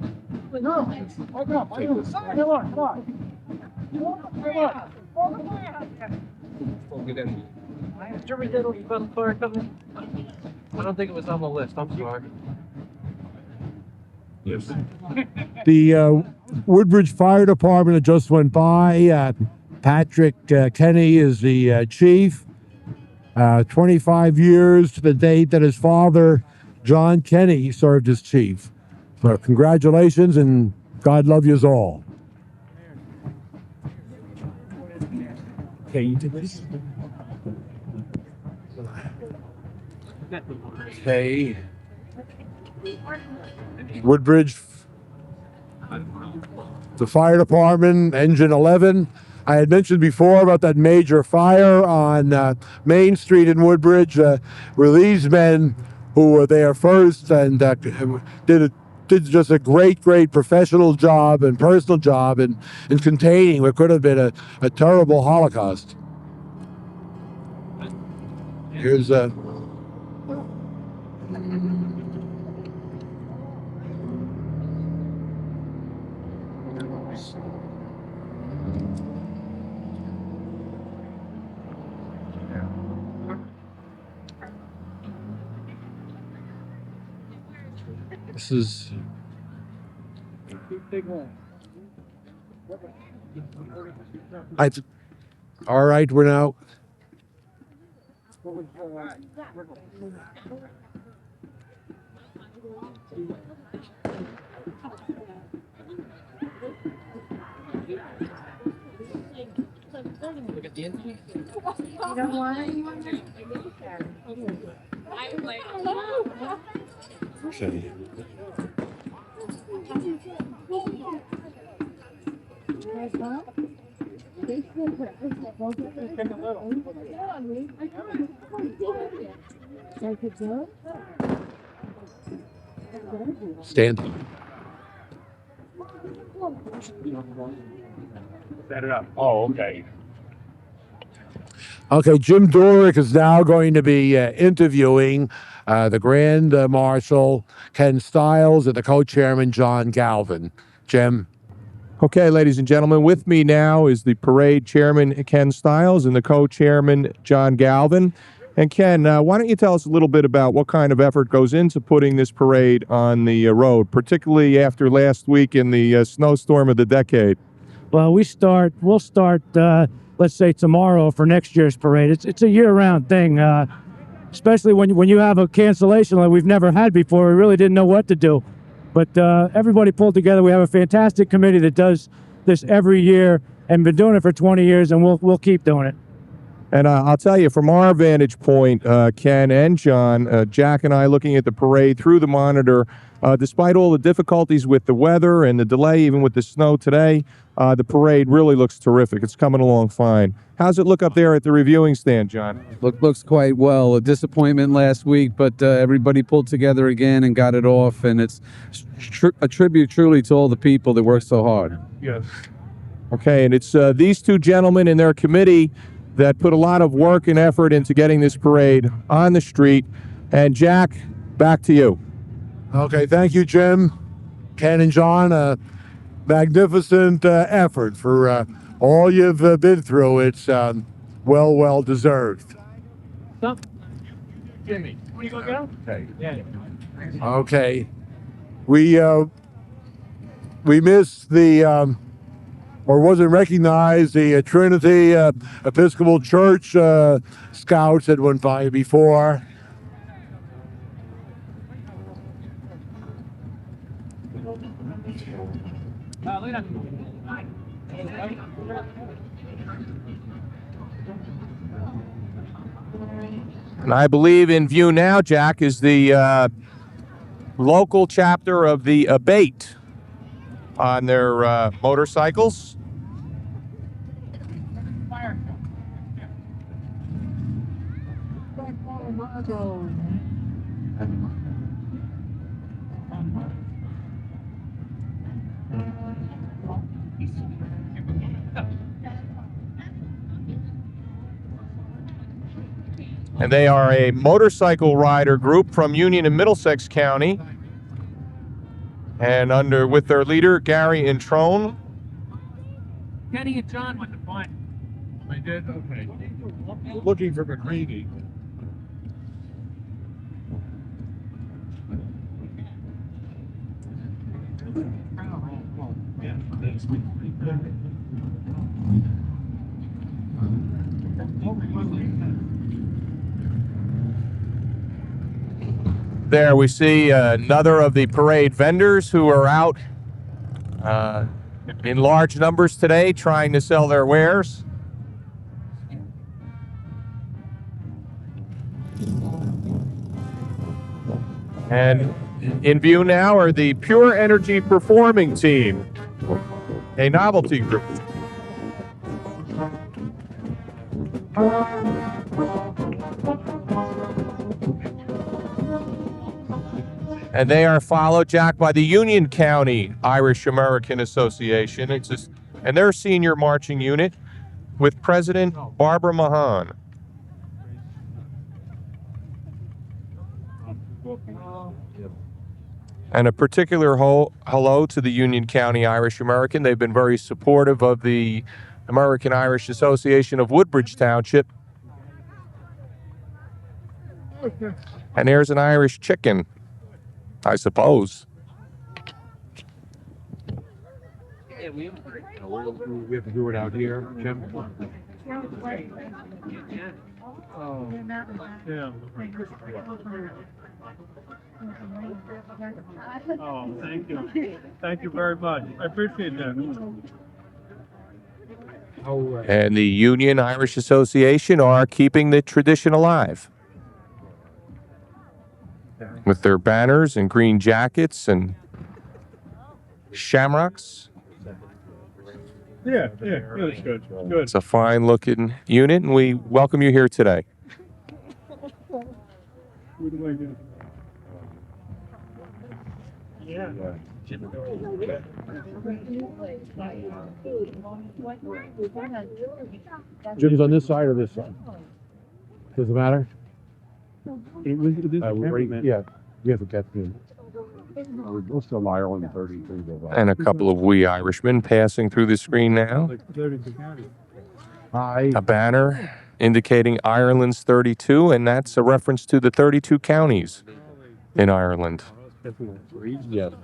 don't think it was on the list. I'm sorry. Yes. The Woodbridge Fire Department just went by. Patrick Kenny is the chief. 25 years to the date that his father, John Kenny, served as chief. So congratulations, and God love yous all. Okay, you did this. Okay. Woodbridge, the fire department, engine 11. I had mentioned before about that major fire on Main Street in Woodbridge, where these men who were there first and did just a great professional job and personal job in containing what could have been a terrible Holocaust. Here's this is all right, we're now Look at the end. You don't want anyone to I was like, okay. Stand. Set it up. Oh, okay. Okay, Jim Dorick is now going to be interviewing the Grand Marshal Ken Stiles and the co-chairman John Galvin. Jim. Okay, ladies and gentlemen, with me now is the parade chairman, Ken Stiles, and the co-chairman, John Galvin. And Ken, why don't you tell us a little bit about what kind of effort goes into putting this parade on the road, particularly after last week in the snowstorm of the decade? Well, we'll start, let's say tomorrow for next year's parade. It's a year-round thing, especially when you have a cancellation like we've never had before. We really didn't know what to do. But everybody pulled together. We have a fantastic committee that does this every year and been doing it for 20 years, and we'll keep doing it. And I'll tell you, from our vantage point, Ken and John, Jack and I looking at the parade through the monitor, despite all the difficulties with the weather and the delay, even with the snow today, the parade really looks terrific. It's coming along fine. How's it look up there at the reviewing stand, John? Looks quite well. A disappointment last week, but everybody pulled together again and got it off, and it's a tribute truly to all the people that worked so hard. Yes. Okay, and it's these two gentlemen and their committee that put a lot of work and effort into getting this parade on the street. And Jack, back to you. Okay, thank you, Jim, Ken, and John. Magnificent effort for all you've been through. It's well deserved. Jimmy, where you gonna go? Okay. Yeah. Okay, we missed the or wasn't recognized the Trinity Episcopal Church scouts that went by before. And I believe in view now, Jack, is the local chapter of the Abate on their motorcycles. And they are a motorcycle rider group from Union and Middlesex County. And with their leader, Gary Introne. Kenny and John went to find. I did? Okay. Looking for McCready. There we see another of the parade vendors who are out in large numbers today trying to sell their wares. And in view now are the Pure Energy Performing Team, a novelty group. And they are followed, Jack, by the Union County Irish American Association. And their senior marching unit with President Barbara Mahan. And a particular hello to the Union County Irish American. They've been very supportive of the American Irish Association of Woodbridge Township. And there's an Irish chicken, I suppose. We We have to do it out here, Jim. Oh, yeah. Oh, thank you. Thank you very much. I appreciate that. And the Union Irish Association are keeping the tradition alive with their banners and green jackets and shamrocks. Yeah, that's good. Good. It's a fine looking unit, and we welcome you here today. What do I do? Yeah. Jim's on this side or this side? Does it matter? Yeah, we have to get to. We're still Ireland 33. And a couple of wee Irishmen passing through the screen now. Hi. A banner indicating Ireland's 32, and that's a reference to the 32 counties in Ireland. Yes.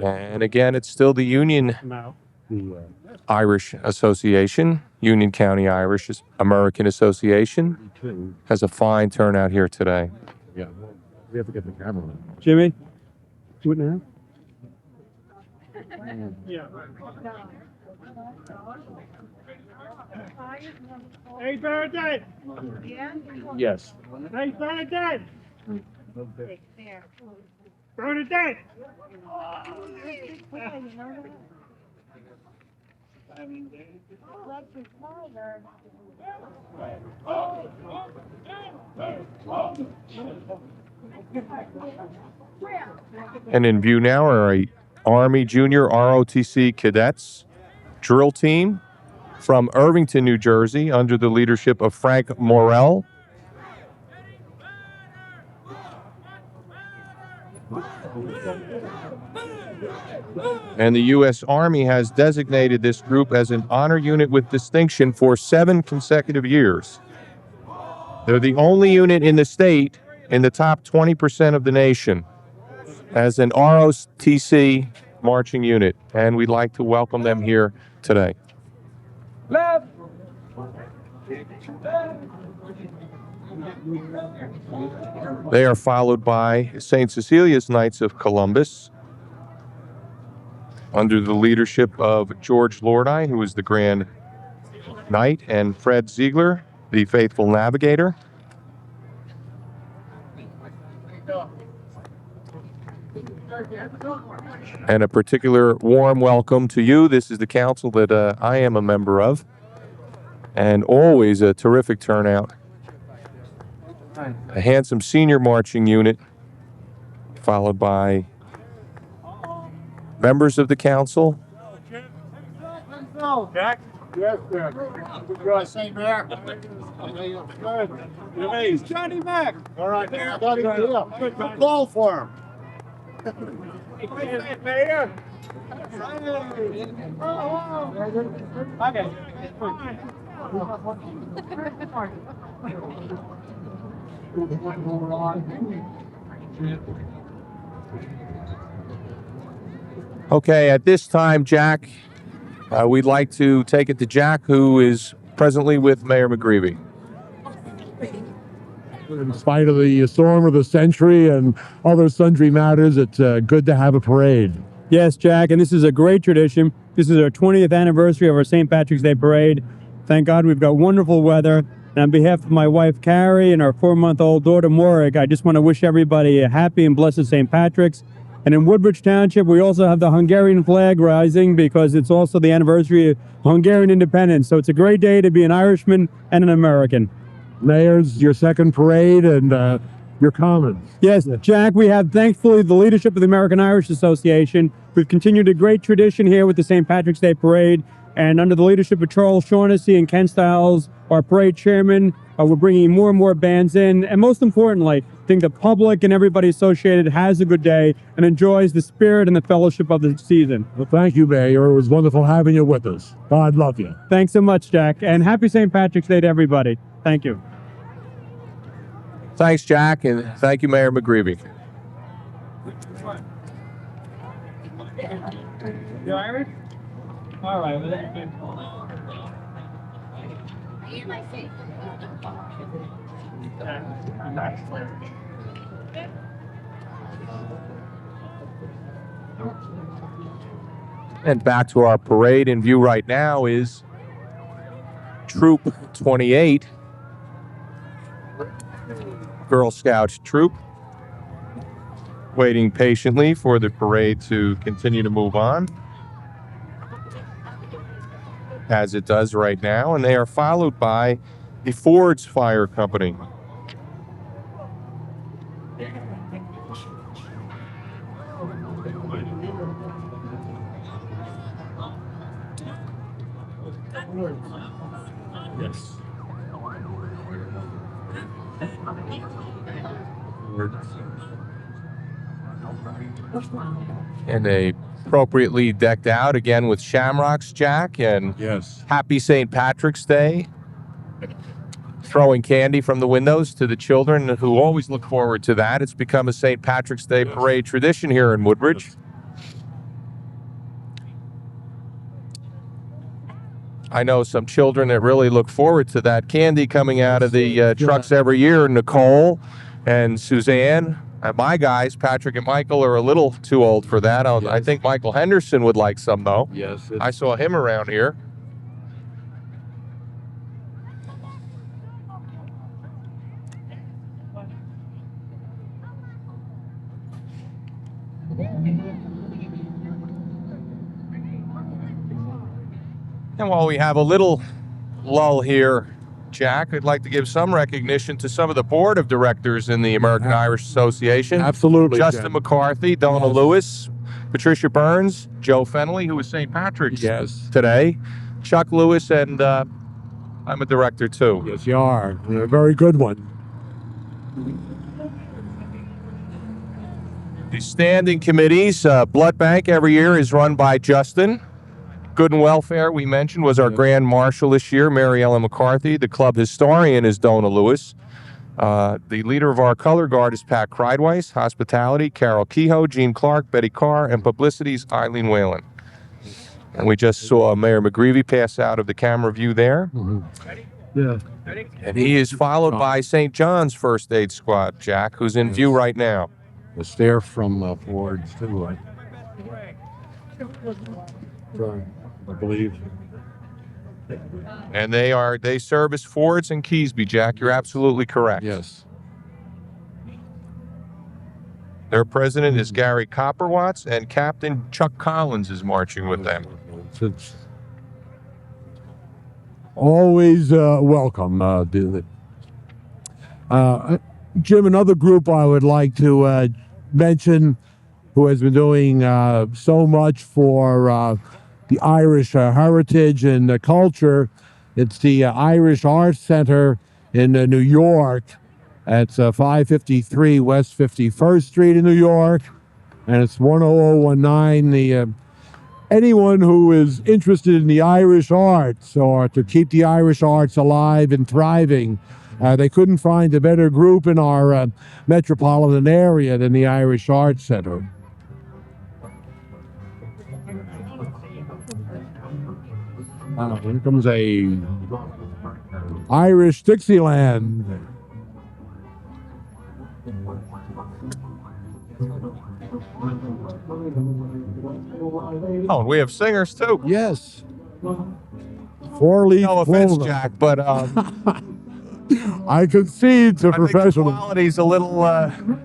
And again, it's still the Union Irish Association, Union County Irish American Association, has a fine turnout here today. Yeah. We have to get the camera on. Jimmy, do it now. Hey, Bernadette! Yes. Hey, Bernadette! Bernadette! And in view now are a Army Junior ROTC cadets drill team from Irvington, New Jersey, under the leadership of Frank Morrell. And the U.S. Army has designated this group as an honor unit with distinction for 7 consecutive years. They're the only unit in the state in the top 20% of the nation as an ROTC marching unit, and we'd like to welcome them here today. They are followed by St. Cecilia's Knights of Columbus, under the leadership of George Lordi, who is the Grand Knight, and Fred Ziegler, the faithful navigator. And a particular warm welcome to you. This is the council that I am a member of, and always a terrific turnout. A handsome senior marching unit, followed by members of the council. Jack? Yes, sir. You're St. Mayor. It's Johnny Mac. All right, man. Good call for him. Mayor. Okay. Okay, at this time, Jack, we'd like to take it to Jack, who is presently with Mayor McGreevy. In spite of the storm of the century and other sundry matters, it's good to have a parade. Yes, Jack, and this is a great tradition. This is our 20th anniversary of our St. Patrick's Day Parade. Thank God we've got wonderful weather. And on behalf of my wife, Carrie, and our 4-month-old daughter, Morik, I just want to wish everybody a happy and blessed St. Patrick's. And in Woodbridge Township, we also have the Hungarian flag rising because it's also the anniversary of Hungarian independence. So it's a great day to be an Irishman and an American. Mayor's your second parade and your comments. Yes, Jack, we have thankfully the leadership of the American Irish Association. We've continued a great tradition here with the St. Patrick's Day Parade. And under the leadership of Charles Shaughnessy and Ken Stiles, our parade chairman, we're bringing more and more bands in. And most importantly, I think the public and everybody associated has a good day and enjoys the spirit and the fellowship of the season. Well, thank you, Mayor. It was wonderful having you with us. God love you. Thanks so much, Jack. And happy St. Patrick's Day to everybody. Thank you. Thanks, Jack, and thank you, Mayor McGreevy. You Irish? All right, well, that's good. And back to our parade. In view right now is Troop 28, Girl Scout troop, waiting patiently for the parade to continue to move on, as it does right now, and they are followed by the Ford's Fire Company. Yes. And they appropriately decked out again with shamrocks, Jack, and Yes. happy St. Patrick's Day. Throwing candy from the windows to the children who always look forward to that. It's become a St. Patrick's Day parade tradition here in Woodbridge. I know some children that really look forward to that candy coming out of the trucks every year. Nicole and Suzanne. My guys, Patrick and Michael, are a little too old for that. I think Michael Henderson would like some, though. Yes. I saw him around here. And while we have a little lull here, Jack, I'd like to give some recognition to some of the board of directors in the American Irish Association. Absolutely. Justin Jen. McCarthy, Donna Lewis, Patricia Burns, Joe Fenley, who was St. Patrick's today, Chuck Lewis, and I'm a director too. Yes, you are. A very good one. The standing committees, Blood Bank every year is run by Justin. Good and Welfare, we mentioned, was our Grand Marshal this year, Mary Ellen McCarthy. The club historian is Donna Lewis. The leader of our color guard is Pat Kreidweiss. Hospitality, Carol Kehoe, Jean Clark, Betty Carr, and Publicities, Eileen Whalen. And we just saw Mayor McGreevy pass out of the camera view there. Yeah. And he is followed by St. John's First Aid Squad, Jack, who's in view right now. The stair from Ford's too, I believe. And they service Fords and Keysby, Jack. You're absolutely correct. Yes. Their president is Gary Copperwatts, and Captain Chuck Collins is marching with them. It's always welcome. Jim, another group I would like to mention who has been doing so much for the Irish heritage and culture. It's the Irish Arts Center in New York. It's 553 West 51st Street in New York, and it's 10019. Anyone who is interested in the Irish arts or to keep the Irish arts alive and thriving, they couldn't find a better group in our metropolitan area than the Irish Arts Center. Here comes a Irish Dixieland. Oh, and we have singers too. Yes. Four-leaf No offense, clover. Jack, but I concede to I think the professional. quality's a little.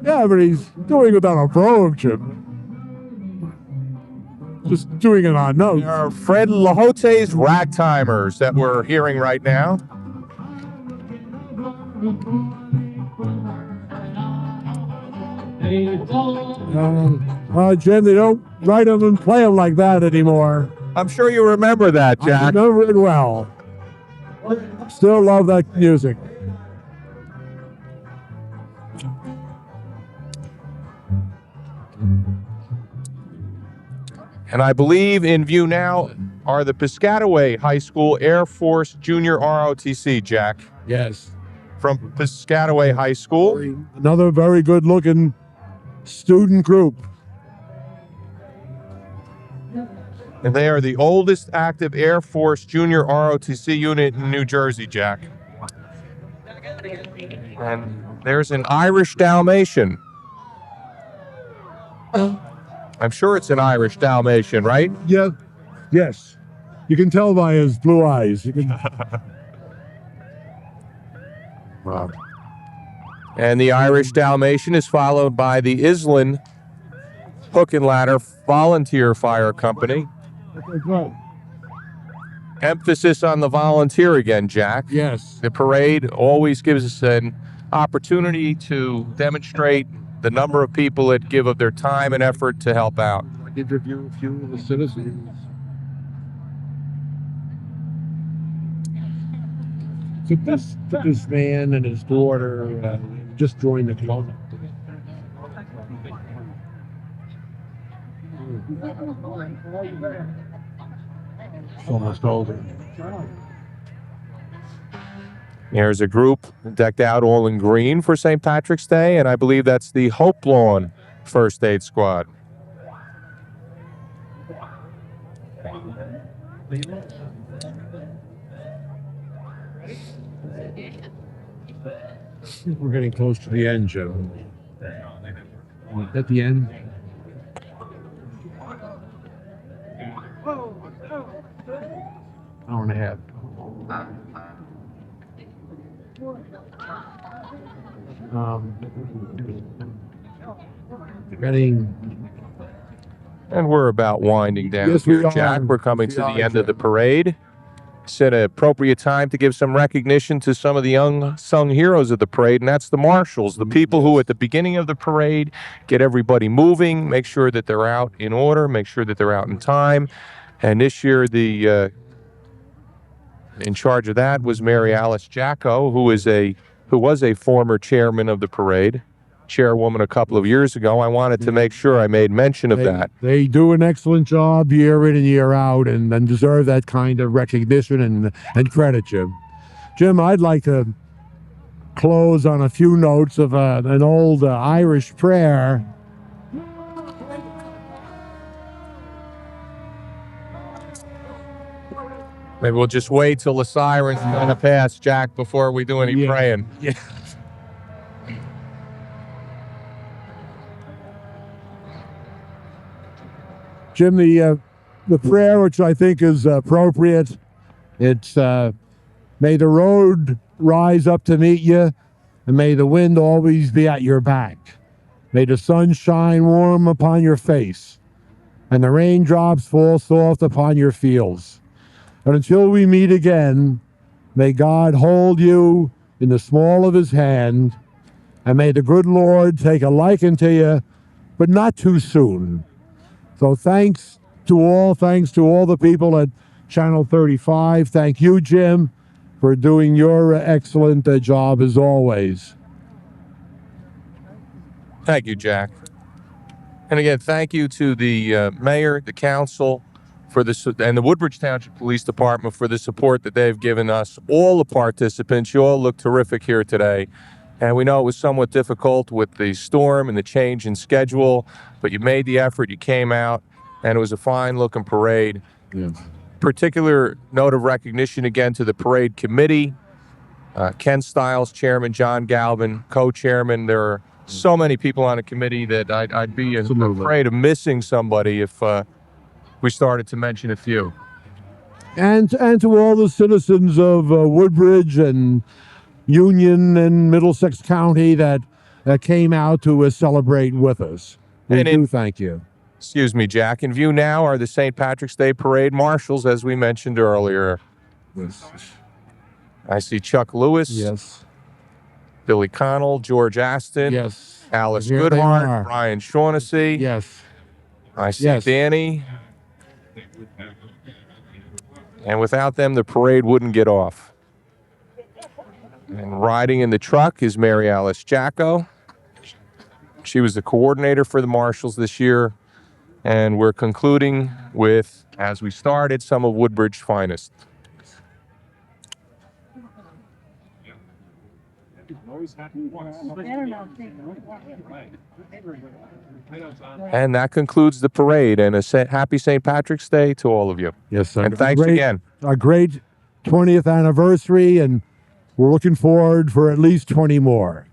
Yeah, but he's doing it on a brogue, Jim. Just doing it on notes. There are Fred Lahote's Ragtimers that we're hearing right now. Jim, they don't write them and play them like that anymore. I'm sure you remember that, I Jack. remember it well. Still love that music. And I believe in view now are the Piscataway High School Air Force Junior ROTC, Jack, Yes. from Piscataway High School. Another very good-looking student group. And they are the oldest active Air Force Junior ROTC unit in New Jersey, Jack. And there's an Irish Dalmatian. I'm sure it's an Irish Dalmatian, right? Yeah. Yes. You can tell by his blue eyes. You can... Wow. And the Irish Dalmatian is followed by the Islin Hook and Ladder Volunteer Fire Company. Emphasis on the volunteer again, Jack. Yes. The parade always gives us an opportunity to demonstrate the number of people that give of their time and effort to help out. I interview a few of the citizens. took this man and his daughter just joined the club. It's almost over. There's a group decked out all in green for St. Patrick's Day, and I believe that's the Hope Lawn First Aid Squad. We're getting close to the end, Joe. At the end. Hour and a half. Getting. And we're about winding down Yes, here, we are. Jack. We're coming Yes, to we the are, end of the Jack. parade. It's an appropriate time to give some recognition to some of the unsung heroes of the parade, and that's the marshals, the people who at the beginning of the parade get everybody moving, make sure that they're out in order, make sure that they're out in time. And this year, the in charge of that was Mary Alice Jacko, who was a former chairman of the parade, chairwoman a couple of years ago. I wanted to make sure I made mention of that. They do an excellent job year in and year out and deserve that kind of recognition and credit, Jim. Jim, I'd like to close on a few notes of an old Irish prayer. Maybe we'll just wait till the siren's going to pass, Jack, before we do any praying. Yeah. Jim, the prayer, which I think is appropriate, it's may the road rise up to meet you, and may the wind always be at your back. May the sun shine warm upon your face, and the raindrops fall soft upon your fields. And until we meet again, may God hold you in the small of his hand, and may the good Lord take a liking to you, but not too soon. So thanks to all the people at Channel 35. Thank you, Jim, for doing your excellent job as always. Thank you, Jack. And again, thank you to the mayor, the council, for this, and the Woodbridge Township Police Department for the support that they've given us. All the participants, you all look terrific here today. And we know it was somewhat difficult with the storm and the change in schedule, but you made the effort, you came out, and it was a fine-looking parade. Yeah. Particular note of recognition again to the parade committee, Ken Stiles, chairman, John Galvin, co-chairman. There are so many people on the committee that I'd be afraid of missing somebody if we started to mention a few. And to all the citizens of Woodbridge and Union and Middlesex County that came out to celebrate with us. We do thank you. Excuse me, Jack. In view now are the St. Patrick's Day Parade marshals, as we mentioned earlier. Yes. I see Chuck Lewis. Yes. Billy Connell, George Aston. Yes. Alice Here they Goodhart, are. Brian Shaughnessy. Yes. I see Yes. Danny. And without them, the parade wouldn't get off. And riding in the truck is Mary Alice Jacko. She was the coordinator for the marshals this year. And we're concluding with, as we started, some of Woodbridge's finest. And that concludes the parade. And happy St. Patrick's Day to all of you. Yes, sir. And thanks again. A great 20th anniversary, and we're looking forward for at least 20 more.